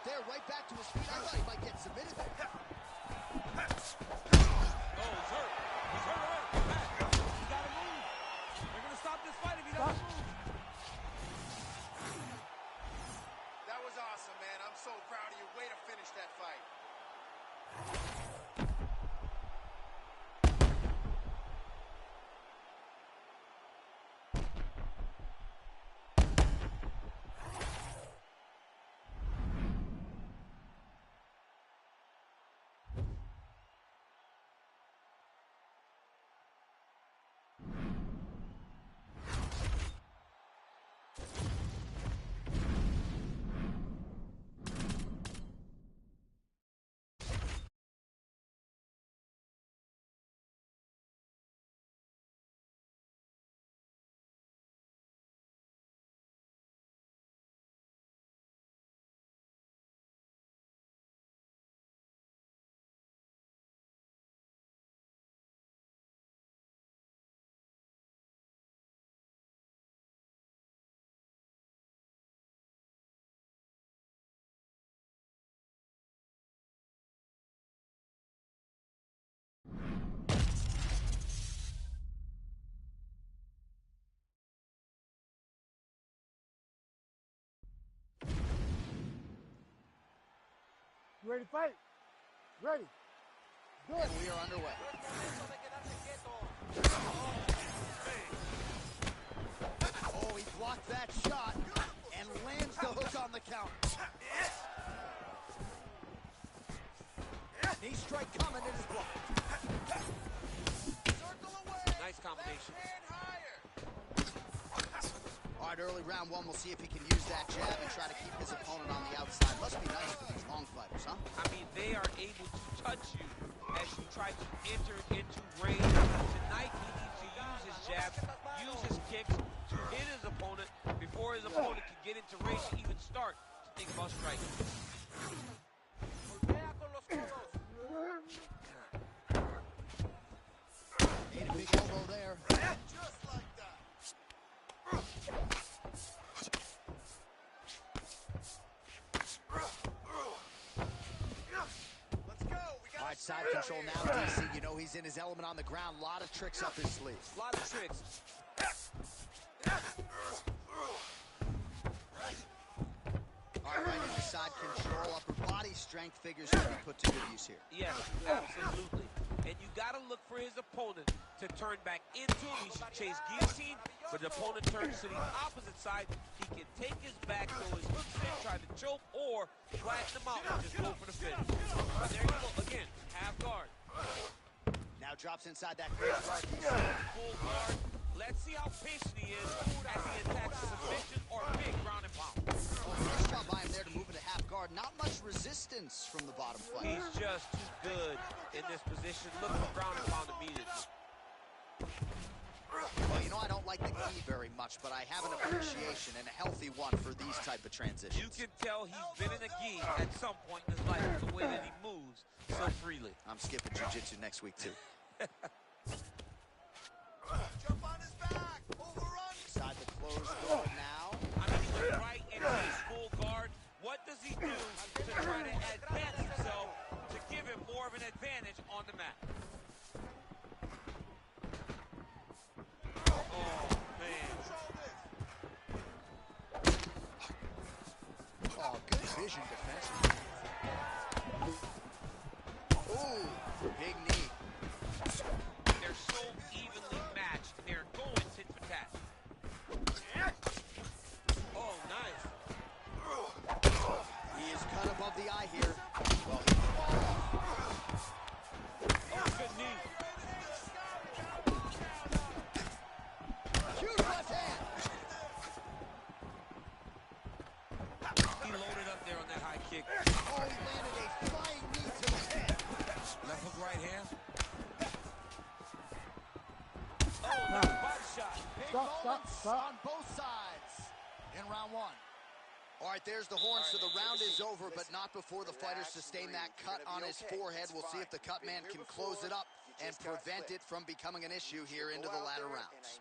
there, right back to his feet. I thought he might get submitted there. Oh, he's hurt. He's hurt already. Back. He's got to move. They're going to stop this fight if he doesn't move. That was awesome, man. I'm so proud of you. Way to finish that fight. You ready to fight? Ready. Do it. We are underway. Oh, he blocked that shot and lands the hook on the counter. Knee strike coming, it is blocked. Circle away. Nice combination. And higher. All right, early round one, we'll see if he can use that jab and try to keep his opponent on the outside. Must be nice for these long fighters, huh? I mean, they are able to touch you as you try to enter into range. Tonight, he needs to use his jabs, use his kicks to hit his opponent before his opponent can get into range to even start to think about striking. Ate a big elbow there. Just like that. Let's go. We got All right, side control now, DC. You know he's in his element on the ground. A lot of tricks up his sleeve. A lot of tricks. All right, right into side control. Upper body strength figures to be put to good use here. Yes, absolutely. And you got to look for his opponent to turn back into him. He should chase guillotine, but the opponent turns to the opposite side. He can take his back, throw his hooks in, try to choke, or flatten him out and just go for the finish. But there you go. Again, half guard. Now drops inside that crazy guard. Full guard. Let's see how patient he is as he attacks a submission or big ground and pound. Oh, nice job by him there to move into half guard. Not much resistance from the bottom fighter. He's just too good in this position. Look for ground and pound immediately. Well, you know, I don't like the gi very much, but I have an appreciation and a healthy one for these type of transitions. You can tell he's been in a gi at some point in his life, the way that he moves so freely. I'm skipping jiu-jitsu next week, too. Jump on his back. Overrun. Inside the closed guard now. I mean, he went right into his full guard. What does he do to try to advance himself to give him more of an advantage on the mat? Oh, man. Oh, good vision defensively. Ooh, big knee. They're so evenly matched. They're going tit for tat. Oh, nice. He is cut above the eye here. Well, Oh, good knee. huge left hand. He loaded up there on that high kick. Oh, he landed a flying knee to the head. Left hook right hand. Oh, nice body shot. Big Stop, moments stop. on both sides in round one. All right, there's the horn, so the round is over, but not before the fighter sustained that cut on his forehead. We'll see if the cut man can close it up and prevent it from becoming an issue here into the latter rounds.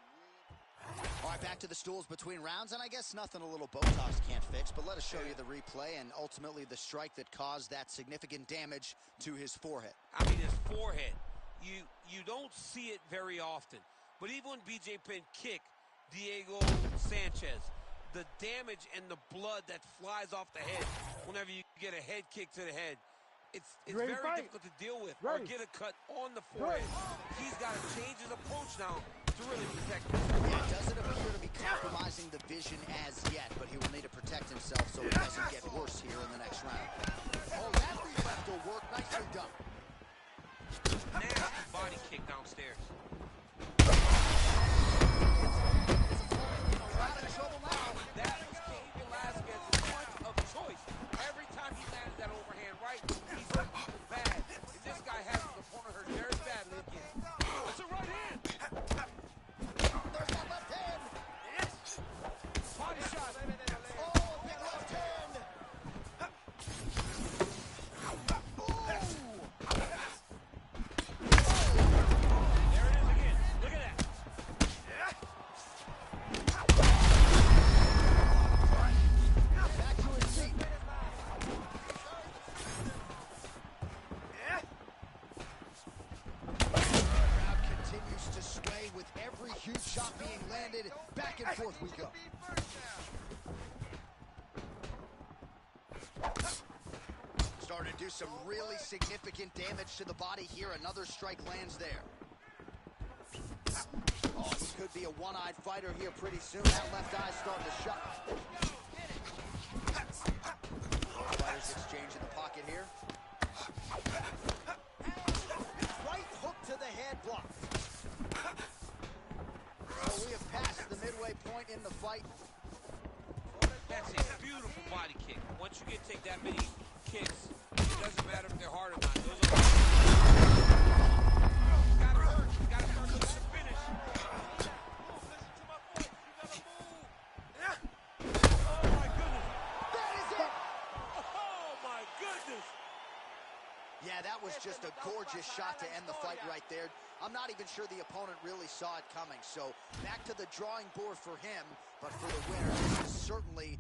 All right, back to the stools between rounds, and I guess nothing a little Botox can't fix, but let us show you the replay and ultimately the strike that caused that significant damage to his forehead. I mean, his forehead. You don't see it very often, but even when BJ Penn kicked Diego Sanchez, the damage and the blood that flies off the head whenever you get a head kick to the head, it's very difficult to deal with or get a cut on the forehead. He's got to change his approach now to really protect himself. Yeah, it doesn't appear to be compromising the vision as yet, but he will need to protect himself so it doesn't get worse here in the next round. Oh, that left will work. Nicely done. Nasty body kick downstairs. That was Cain Velasquez's punch of choice. Every time he landed that overhand right, he's looking bad. And this guy has his opponent hurt very badly again. It's a right hand. There's that left hand. Body shot. Oh, big left hand. There it is again. Look at that. Back to his feet. The crowd continues to sway with every huge shot being landed. Back and forth we go. Starting to do some really significant damage to the body here. Another strike lands there. Oh, he could be a one-eyed fighter here pretty soon. That left eye's starting to shut. Fighters exchange in the pocket here. Right hook to the head blocked. So we have passed the midway point in the fight. That's a beautiful body kick. Once you take that many kicks, it doesn't matter if they're hard or not. Those are gotta hurt. Gotta start looking to finish. Oh my goodness. That is it! Oh my goodness. Yeah, that was just a gorgeous shot to end the fight right there. I'm not even sure the opponent really saw it coming. So back to the drawing board for him, but for the winner, this is certainly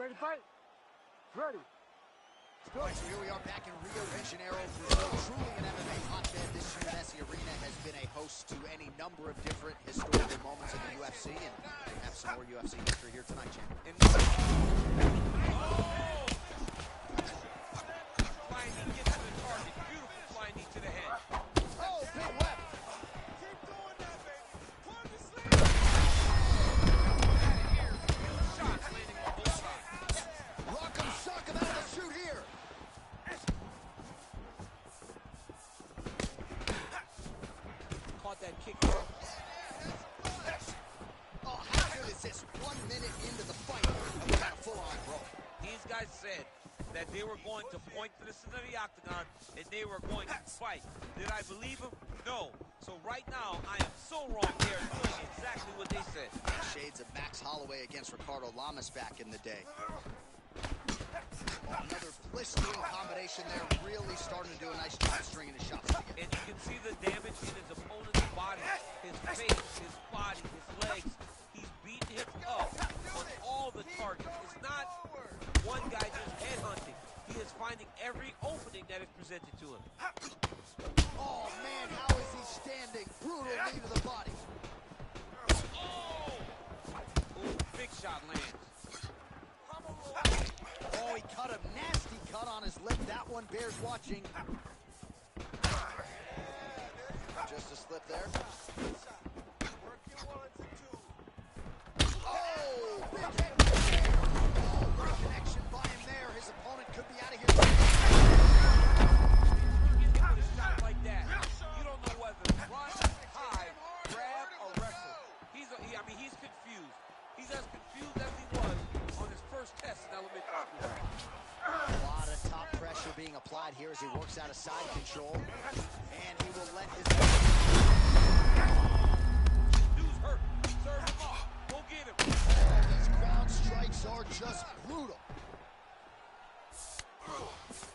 ready to fight? Ready. All right, so here we are back in Rio de Janeiro, Brazil. Truly an MMA hotbed. This Messi Arena has been a host to any number of different historical moments in the UFC, and we have some more UFC history here tonight, champion. Flying knee gets to the target. Beautiful flying knee to the head. Oh, big left. Keep doing that, baby. Plug the sleeve. Here, huge shots landing on both sides. Rock 'em, sock 'em out of the shoot here. Caught that kick there. Oh, how good is this? 1 minute into the fight, and we got a full-on brawl. These guys said that they were going to point to the center of the octagon and they were going to fight. Did I believe them? No. So right now, I am so wrong. They are doing exactly what they said. Shades of Max Holloway against Ricardo Lamas back in the day. Another blistering combination there, really starting to do a nice job stringing his shots together. And you can see the damage in his opponent's body, his face, his body, his legs. He's beating him up on all the targets. It's not one guy just headhunting. He is finding every opening that is presented to him. Oh, man, how is he standing? Brutal knee to the body. Oh! Ooh, big shot lands. Oh, he cut a nasty cut on his lip. That one bears watching. Just a slip there. Oh, big hit. Oh, what a connection by him there. His opponent could be out of here. You get with a shot like that, you don't know whether to run, hide, grab, or wrestle. He's confused. He's as confused as he was on his first test in elementary school. A lot of top pressure being applied here as he works out of side control. And he will let his... Dude's hurt. Serve him off. Go get him. These ground strikes are just brutal.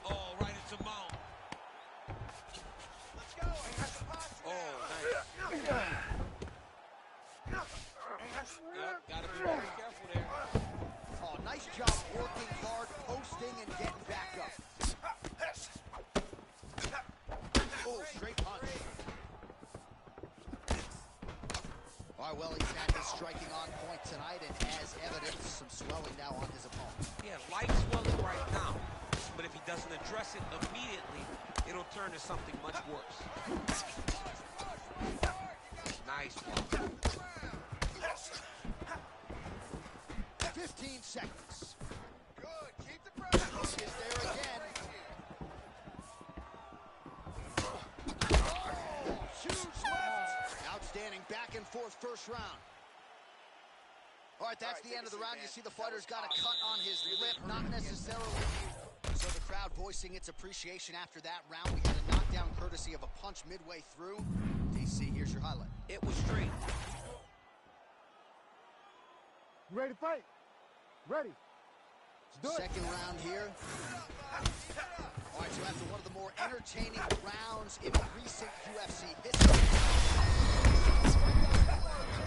Oh, right into mount. Let's go. Oh, nice. Yep, gotta be very careful there. Oh, nice job working hard, posting, and getting back up. Oh, straight punch. All right, well, he's had his striking on point tonight, and as evidence, some swelling now on his opponent. Yeah, light swelling right now. But if he doesn't address it immediately, it'll turn to something much worse. Nice one. 15 seconds. Good. Keep the pressure. He is there again. Oh, huge left. Outstanding back and forth first round. All right, that's the end of the round. You see the fighter's got a cut on his lip, not necessarily. So the crowd voicing its appreciation after that round. We had a knockdown courtesy of a punch midway through. DC, here's your highlight. It was straight. You ready to fight? Ready. Let's do it. Second round here. All right, so after one of the more entertaining rounds in recent UFC history.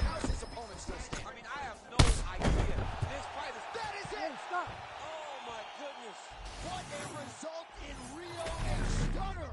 How's his opponent still standing? I mean, I have no idea. This fight is... That is Hey, it! stop. Oh, my goodness. What a result in Rio, a stunner!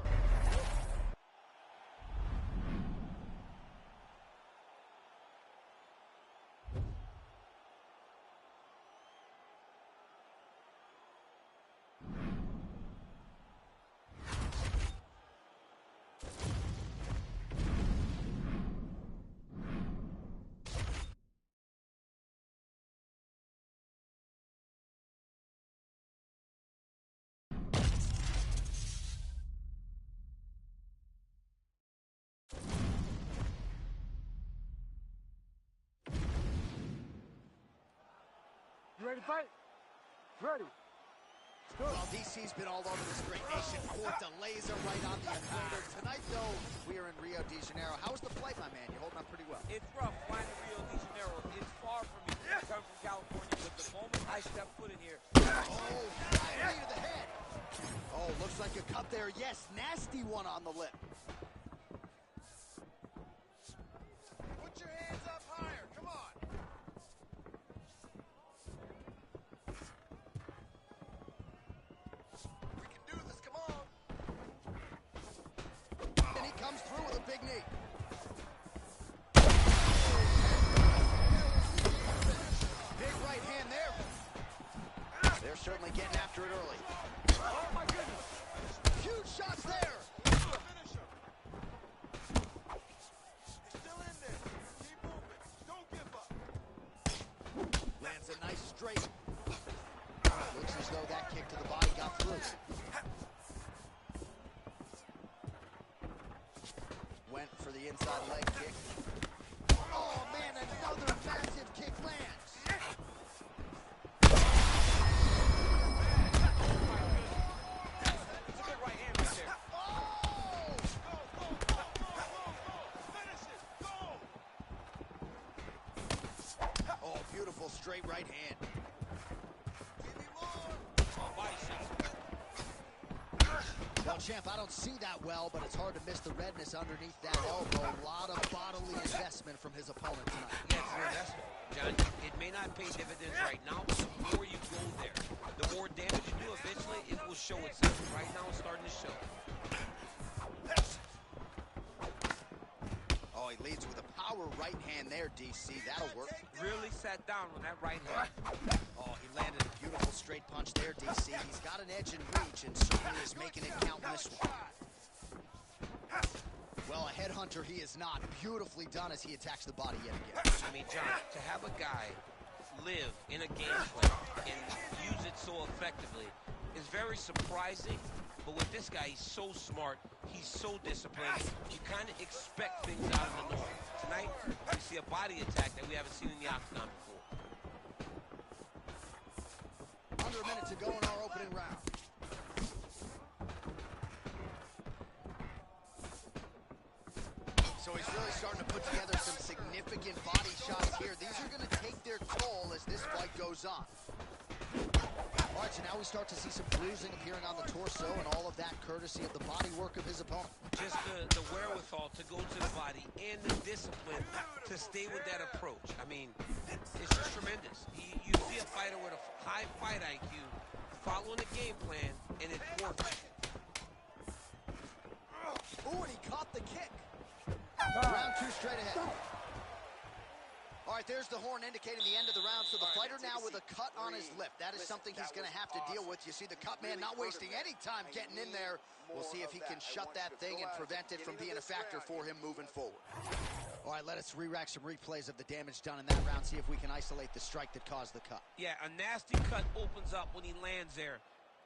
You ready to fight? Ready. Let's do it. Well, DC's been all over this great nation. Court delays are right on the equator. Tonight, though, we are in Rio de Janeiro. How was the flight, my man? You're holding up pretty well. It's rough flying to Rio de Janeiro. It's far from me. I come from California, but the moment I step foot in here, Oh, knee to the head. Oh, looks like a cut there. Yes, nasty one on the lip. Put your hands up higher. Come on. comes through with a big knee. Big right hand there. They're certainly getting after it early. Oh, my goodness. Huge shots there. Finish him. Still in there. Keep moving. Don't give up. Lands a nice straight. Looks as though that kick to the body got through. Went for the inside leg kick. Oh, man, another massive kick lands. It's a good right hand right there. Oh! Finish it. Go. Oh, beautiful straight right hand. Give me more. Oh, body shot. Well, champ, I don't see that well, but it's hard to miss the redness underneath that elbow. A lot of bodily investment from his opponent tonight. Yeah, it's an investment, John. It may not pay dividends right now, but the more you go there, the more damage you do, eventually it will show itself. Right now it's starting to show. Oh, he leads with a power right hand there, DC. That'll work. Really sat down on that right hand. Oh, he landed a beautiful straight punch there, DC. He's got an edge in reach and certainly is making it count in this one. Well, a headhunter he is not. Beautifully done as he attacks the body yet again. I mean, John, to have a guy live in a game plan and use it so effectively is very surprising. But with this guy, he's so smart. He's so disciplined. You kind of expect things out of the norm. Tonight, we see a body attack that we haven't seen in the octagon before. Under a minute to go in our opening round. So he's really starting to put together some significant body shots here. These are going to take their toll as this fight goes on. All right, so now we start to see some bruising appearing on the torso, and all of that courtesy of the body work of his opponent. Just the wherewithal to go to the body and the discipline to stay with that approach. I mean, it's just tremendous. You see a fighter with a high fight IQ following a game plan, and it works. Ooh, and he caught the kick. Round two straight ahead. All right, there's the horn indicating the end of the round. So the fighter now with a cut on his lip. That is something he's going to have to deal with. You see the cut man not wasting any time getting in there. We'll see if he can shut that thing and prevent it from being a factor for him moving forward. All right, let us re-rack some replays of the damage done in that round. See if we can isolate the strike that caused the cut. Yeah, a nasty cut opens up when he lands there.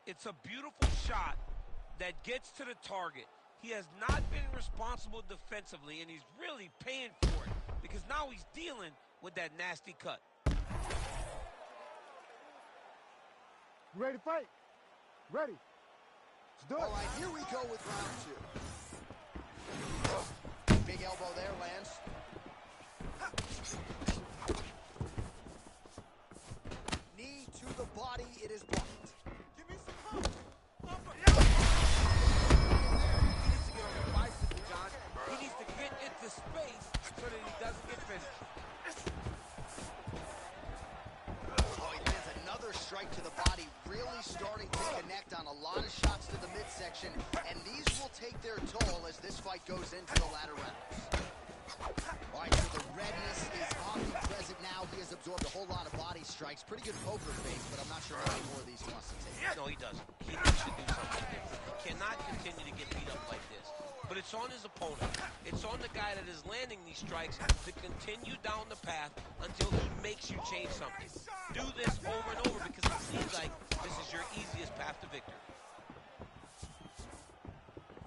It's a beautiful shot that gets to the target. He has not been responsible defensively, and he's really paying for it because now he's dealing with that nasty cut. You ready to fight? Ready. Let's do it. All right, here we go with round two. Big elbow there lands. Knee to the body, it is blocked. Give me some help. He needs to get on the bicycle, John. He needs to get into space so that he doesn't get finished. Oh, he lands another strike to the body, really starting to connect on a lot of shots to the midsection, and these will take their toll as this fight goes into the latter rounds. All right, so the redness is omnipresent now. He has absorbed a whole lot of body strikes. Pretty good poker face, but I'm not sure how many more of these he wants to take. No, he doesn't. He needs to do something different. He cannot continue to get beat up like this. But it's on his opponent. It's on the guy that is landing these strikes to continue down the path until he makes you change something. Do this over and over because it seems like this is your easiest path to victory.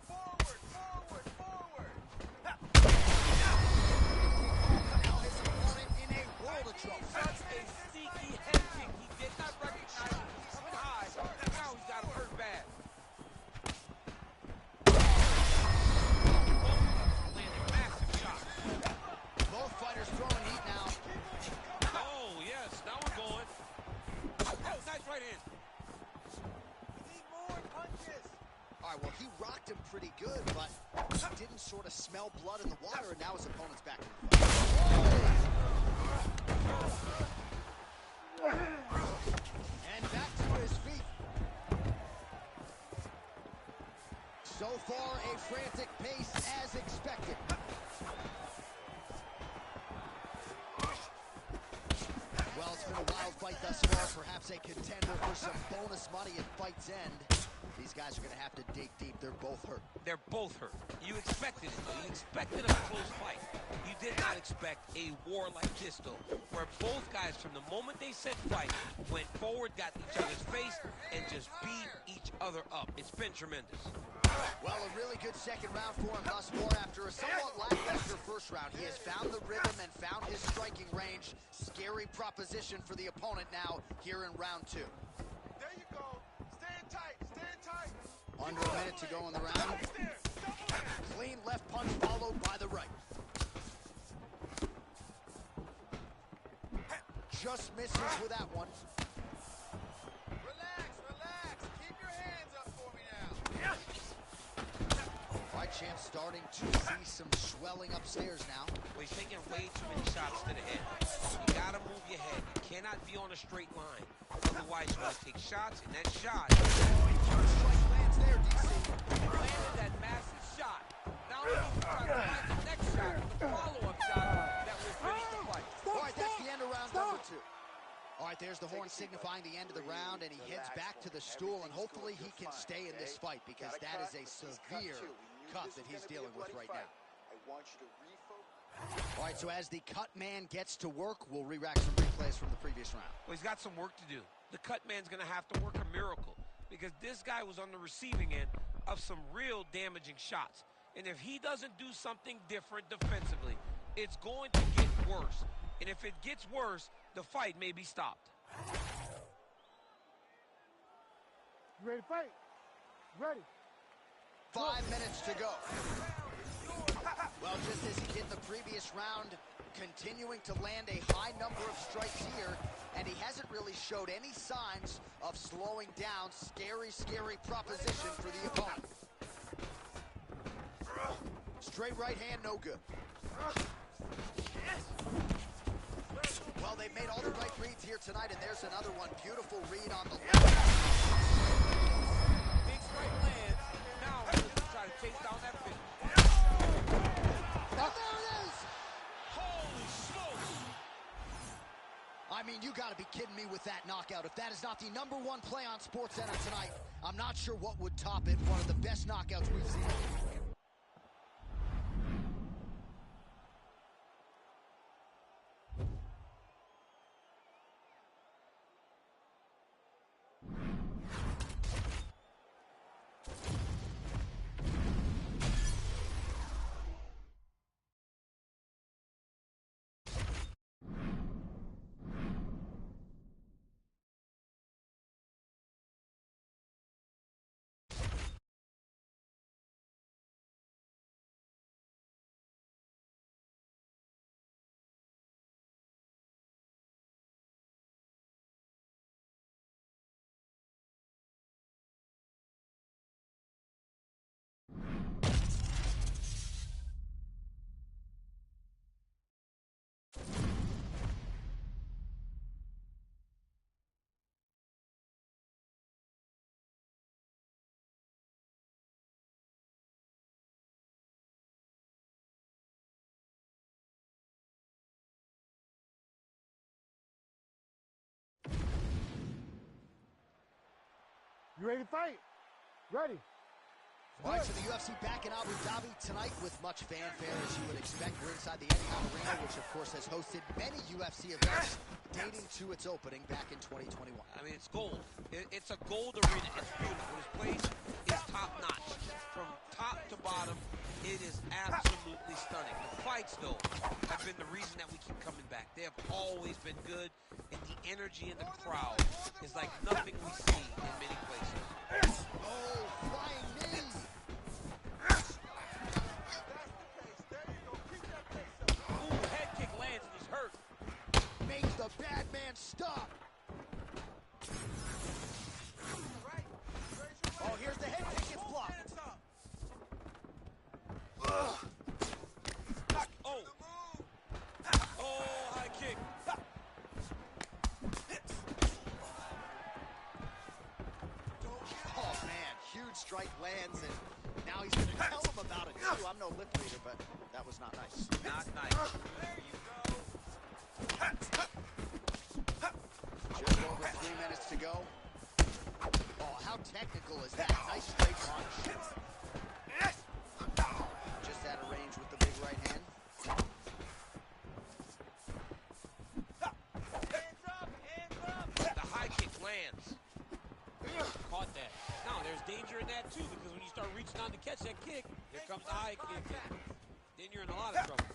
Forward, forward, forward. Now his opponent in a world of trouble. Such a sneaky head kick. He did not recognize it was coming high. Now he's got him hurt bad. Landing massive shots. Both fighters throwing heat now. Oh, yes. Now we're going. Oh, nice right hand. We need more punches. All right, well, he rocked him pretty good, but he didn't sort of smell blood in the water, and now his opponent's back in the fight. And back to his feet. So far, a frantic pace as expected. money at fight's end. These guys are going to have to dig deep. They're both hurt. They're both hurt. You expected it, though. You expected a close fight. You did not expect a war like this, though, where both guys, from the moment they said fight, went forward, got each other's face, and just beat each other up. It's been tremendous. Well, a really good second round for him thus far. After a somewhat lackluster first round, he has found the rhythm and found his striking range. Scary proposition for the opponent now here in round 2. There you go. Stand tight. Stand tight. Under a minute to go in the round. Clean left punch followed by the right. Just misses with that one. Relax, relax. Keep your hands up for me now. Fight champ starting to see some swelling upstairs now. Well, he's taking way too many shots to the head. You gotta move your head. You cannot be on a straight line. Otherwise, you're gonna take shots, and that shot. First strike lands there, DC. Landed that massive shot. Now he's trying to find the next shot, the follow-up shot that will finish the fight. All right, that's the end of round number 2. All right, there's the horn signifying the end of the round, and he heads back to the stool, and hopefully he can stay in this fight, because that is a severe cut that he's dealing with right now. I want you to refocus. All right, so as the cut man gets to work, we'll re-rack some replays from the previous round. Well, he's got some work to do. The cut man's going to have to work a miracle, because this guy was on the receiving end of some real damaging shots. And if he doesn't do something different defensively, it's going to get worse. And if it gets worse, the fight may be stopped. You ready to fight? Ready. 5 minutes to go. Well, just as he did in the previous round, continuing to land a high number of strikes here, and he hasn't really showed any signs of slowing down. Scary, scary proposition for the opponent. Straight right hand, no good. Well, they've made all the right reads here tonight, and there's another one. Beautiful read on the left. Big strike lands. Now he's going to try to chase down that finish. And there it is! Holy smokes! I mean, you got to be kidding me with that knockout. If that is not the #1 play on SportsCenter tonight, I'm not sure what would top it. One of the best knockouts we've seen. You ready to fight? Ready. All right, so the UFC back in Abu Dhabi tonight with much fanfare, as you would expect. We're inside the Etihad Arena, which, of course, has hosted many UFC events dating to its opening back in 2021. I mean, it's gold. It's a gold arena. It's beautiful. This place is top-notch. From top to bottom, it is absolutely stunning. The fights, though, have been the reason that we keep coming back. They have always been good, and the energy in the crowd is like nothing we see in many places. Oh, flying knee. Ooh, head kick lands, and he's hurt. Makes the bad man stop. Oh, here's the head kick. It's blocked. Oh. Oh, high kick. Oh, man, huge strike lands, and now he's going to tell him about it, too. I'm no lip reader, but that was not nice. Not nice. There you go. Just over 3 minutes to go. How technical is that? Nice straight punch. Just out of range with the big right hand. The high kick lands. Caught that. Now, there's danger in that, too, because when you start reaching on to catch that kick, here comes the high kick. Then you're in a lot of trouble.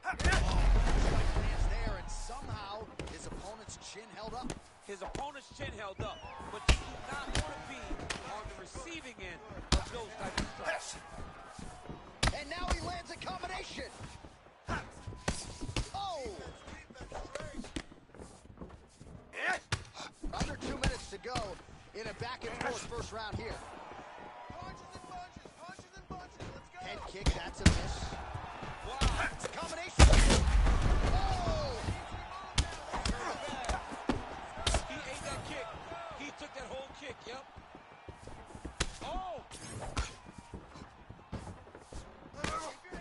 Lands there, and somehow his opponent's chin held up. His opponent's chin held up, but you do not want to be on the receiving end of those types of strikes. And now he lands a combination. Oh! Under 2 minutes to go in a back-and-forth first round here. Head kick, that's a miss. Wow. It's a combination. Oh! He ate that kick. He took that whole kick, yep. Oh!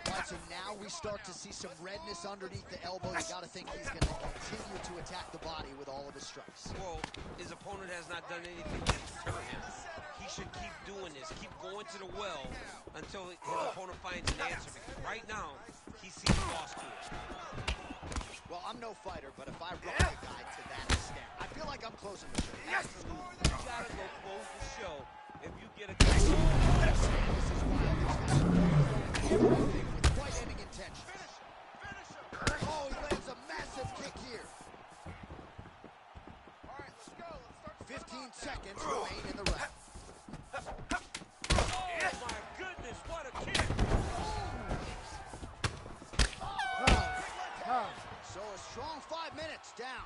Right, so now we start to see some redness underneath the elbow. You got to think he's going to continue to attack the body with all of his strikes. Well, his opponent has not done anything to deter him. He should keep doing this, keep going to the well until his opponent finds an answer. Because right now, he seems lost to it. Well, I'm no fighter, but if I rock a guy to that extent, I feel like I'm closing the show. Absolutely. You gotta go close the show if you get a kick. This is wild. Everything with fight-ending intentions. Oh, he lands a massive kick here. 15 seconds remain in the round. Oh my goodness, what a kick! So a strong 5 minutes down.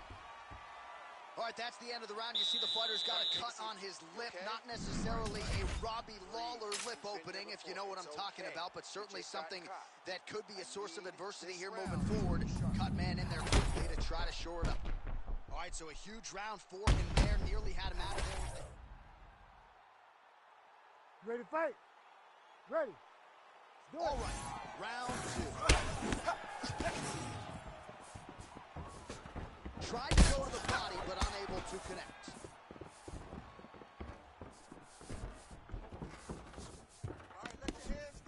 All right, that's the end of the round. You see the fighter's got a cut on his lip. Not necessarily a Robbie Lawler lip opening, if you know what I'm talking about, but certainly something that could be a source of adversity here moving forward. Cut man in there quickly to try to shore it up. All right, so a huge round for him there. Nearly had him out of there. Ready to fight? Ready. Let's do it. All right, round 2. Tried to go to the body, but unable to connect.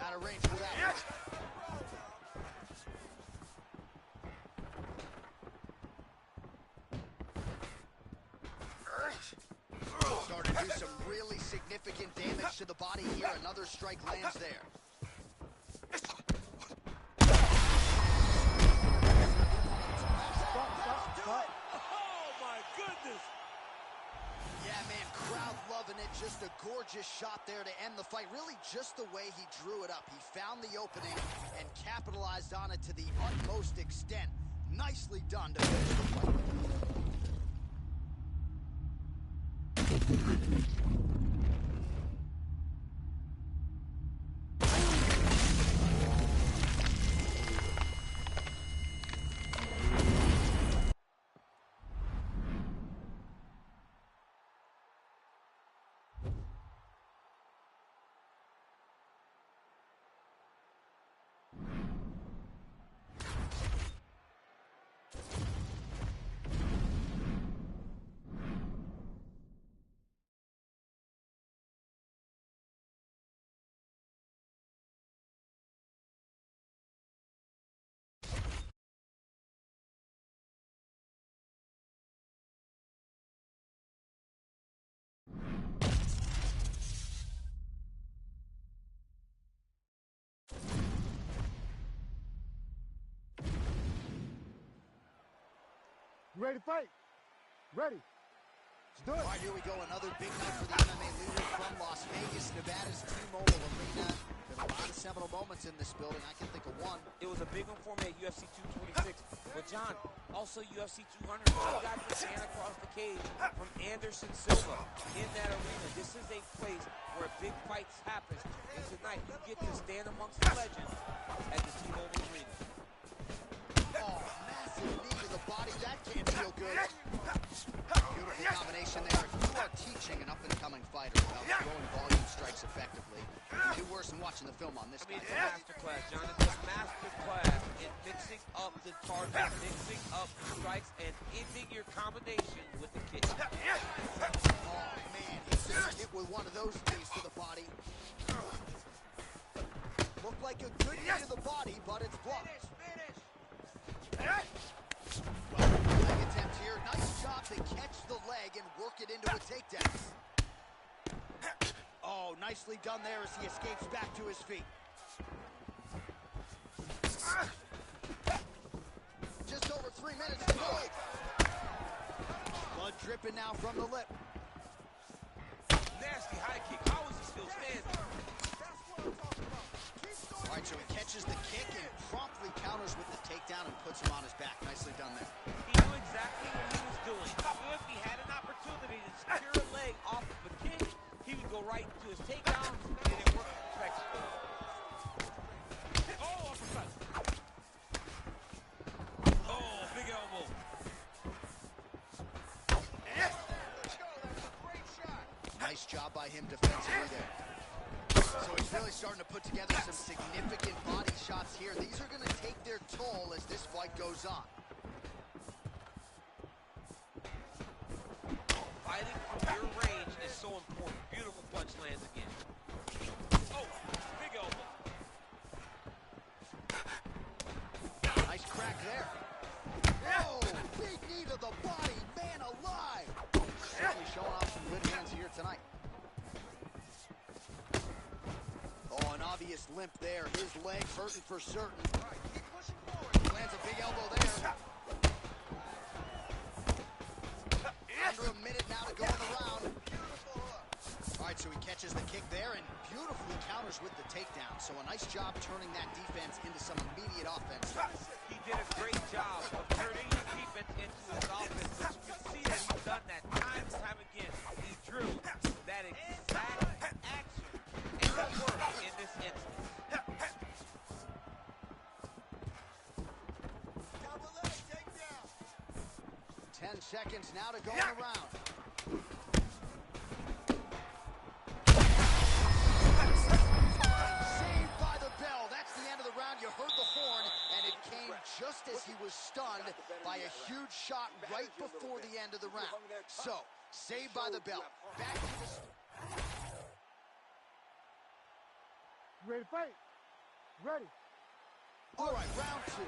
Out of range for that one. Starting to do some really significant damage to the body here. Another strike lands there. Yeah, man, crowd loving it. Just a gorgeous shot there to end the fight. Really just the way he drew it up. He found the opening and capitalized on it to the utmost extent. Nicely done to finish the fight. You ready to fight? Ready. Let's do it. All right, here we go. Another big night for the MMA leader from Las Vegas, Nevada's T-Mobile Arena. Been a lot of seminal moments in this building. I can think of one. It was a big one for me at UFC 226. But John, also UFC 200. I got the stand across the cage from Anderson Silva in that arena. This is a place where big fights happen. And tonight you get to stand amongst the legends at the T-Mobile Arena. Oh, massive knee to the body. That can't feel good. Beautiful combination there. If you are teaching an up-and-coming fighter about throwing volume strikes effectively, you do worse than watching the film on this guy. It's a masterclass, John. It's a masterclass in mixing up the target, mixing up the strikes, and ending your combination with the kick. Oh, man, he's just hit with one of those knees to the body. Looked like a good knee to the body, but it's blocked. Well, leg attempt here. Nice job to catch the leg and work it into a takedown. Oh, nicely done there as he escapes back to his feet. Just over 3 minutes to go. Blood dripping now from the lip. Nasty high kick. How is he still standing? All right, so he catches the kick and promptly counters with the takedown and puts him on his back. Nicely done there. He knew exactly what he was doing. If he had an opportunity to secure a leg off of a kick, he would go right into his takedown, and it worked perfection. Oh, uppercut. Oh, big elbow. Nice job by him defensively there. So he's really starting to put together some significant body shots here. These are going to take their toll as this fight goes on. Fighting from your range is so important. Beautiful punch lands again. Oh, big elbow. Nice crack there. Oh, big knee to the body. Man alive. Certainly showing off some good hands here tonight. Oh, an obvious limp there. His leg hurting for certain. Lands a big elbow there. Under a minute now to go in the round. All right, so he catches the kick there and beautifully counters with the takedown. So a nice job turning that defense into some immediate offense. He did a great job of turning his defense into his offense. But you can see that he's done that time and time again. He drew that exact action and it worked in this instance. 10 seconds now to go in the round. Saved by the bell. That's the end of the round. You heard the horn, and it came just as he was stunned by a huge shot right before the end of the round. So, saved by the bell. Back to the... Ready to fight? Ready. All right, round 2.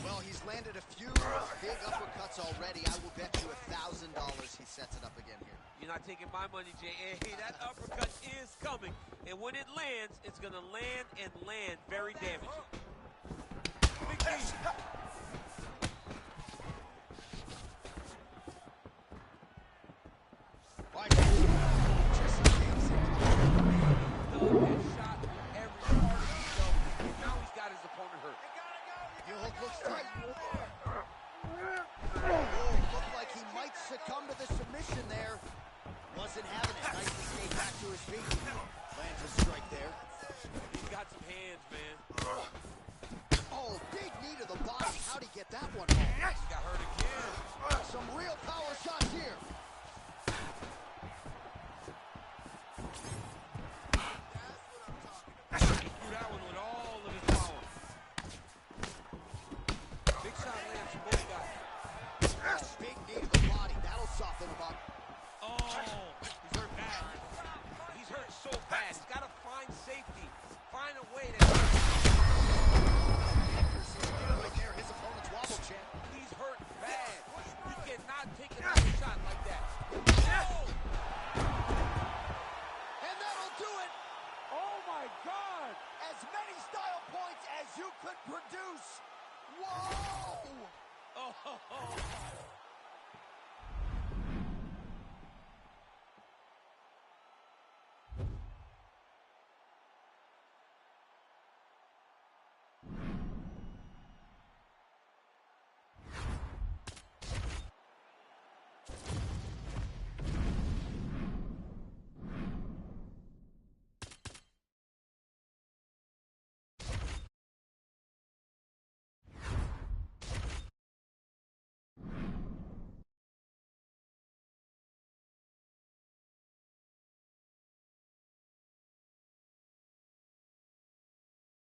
Well, he's landed a few big uppercuts already. I will bet you $1,000 he sets it up again here. You're not taking my money, Jay. Hey, that uppercut is coming. And when it lands, it's going to land and land very damaging. Big knee. All right, just amazing. That shot every part of himself. And now he's got his opponent hurt. Heel hook looks tight. Oh, looked like he might succumb to the submission there. Wasn't having it. Nice to skate back to his feet. Lands a strike there. He's got some hands, man. Oh, big knee to the body. How'd he get that one home? He got hurt again. Some real power shots here. He threw that one with all of his power. Big shot lands from both guys. Big knee to the body. That'll soften him up. Oh, he's hurt bad. He's hurt so bad. He's got to find safety. Find a way to... Right there, his opponent's wobble champ. He's hurt bad. You cannot take another shot like that. Oh! And that'll do it. Oh my God! As many style points as you could produce. Whoa! Oh!